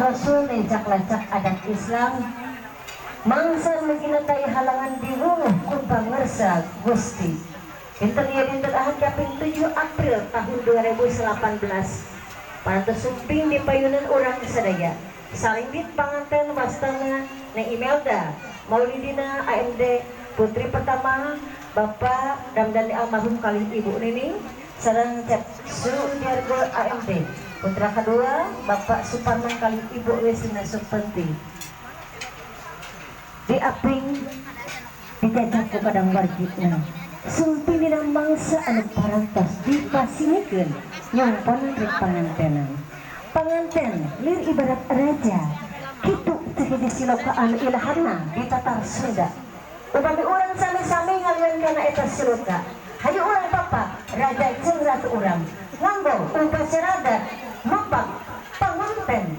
Rasul lacak-lacak adat Islam mangsa menginatai halangan diwunguh ku pangersa Gusti. Dinten ieu dinten Ahad kaping 7 April tahun 2018 parantos sumping di payunan urang sadaya salinggit panganten wastana na Imelda Maulidina AMD putri pertama Bapak Damdani almarhum kali Ibu Nining sareng Cep Sudiargo AMD putra kedua Bapak Suparman kali Ibu Wesina Supenti di aping dijajak ku kadang wargina sumpi dina mangsa anu parantos dipasingikeun nyongponan rek panganten lir ibarat raja kitu teh hiji siloka anu ilahana di tatar Sunda upami urang sami-sami ngalian kana eta siloka hayu urang papa raja jeung ratu urang nganggo upacara adat mapag panganten.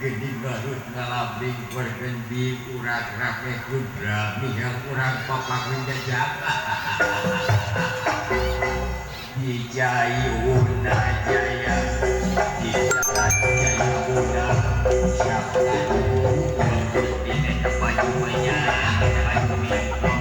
Gini garut ngalabing bergendi urat rake kudra mihang urang papak menjajak dijai una jaya dijai jaya una siapa ini baju maya baju mikro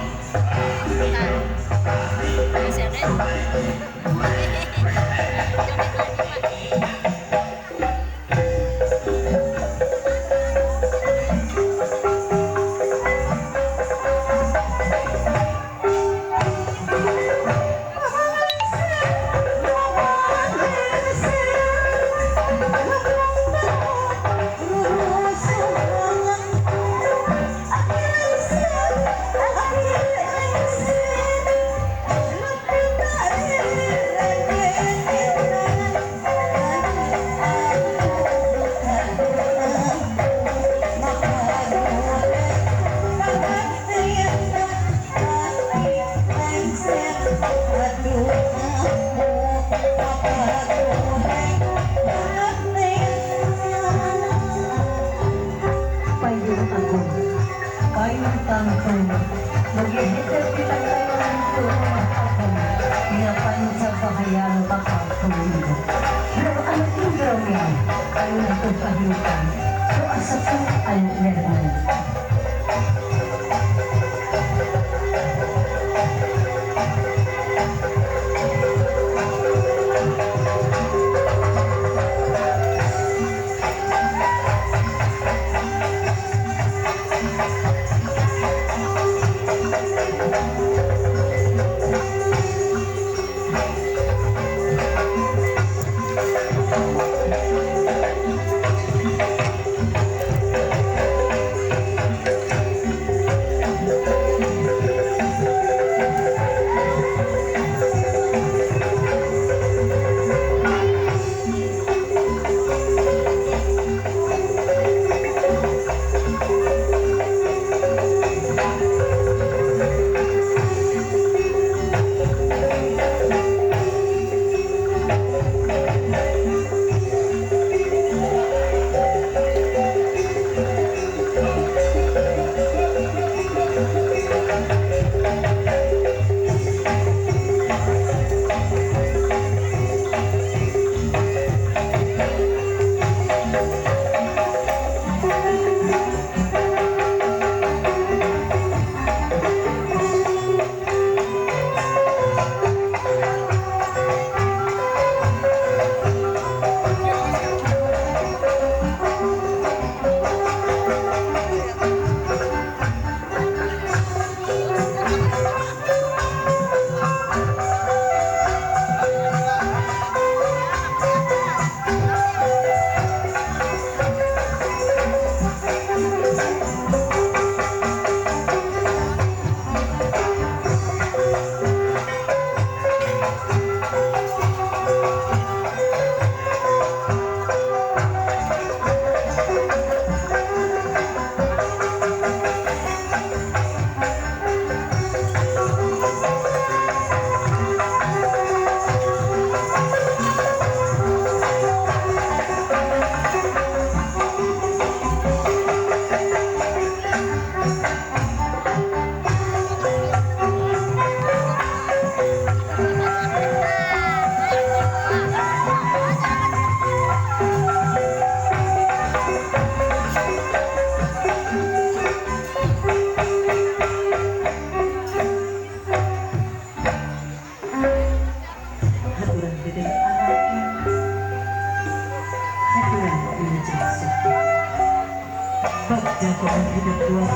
jagoan hidup gua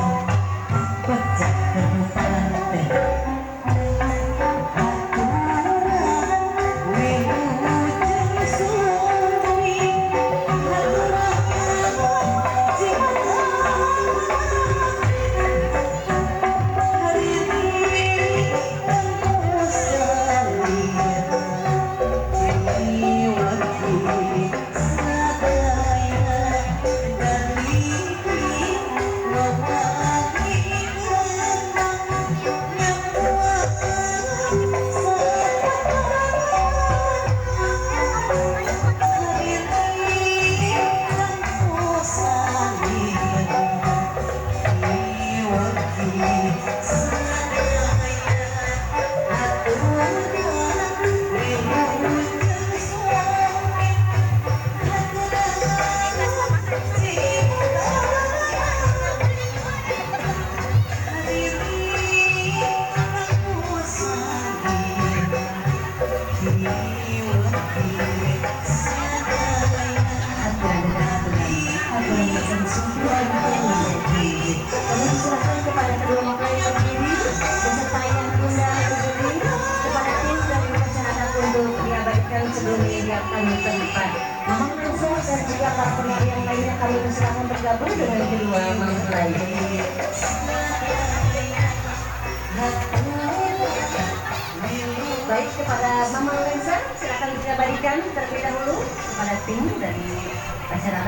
pecah kerupalan teh sebelum diiakan ke depan. Mamang langsung dan juga para penari yang lainnya kami persilakan bergabung dengan kedua mempelai. Baik, kepada Mamang Lensa silakan diabadikan terlebih dahulu kepada tim dari masyarakat.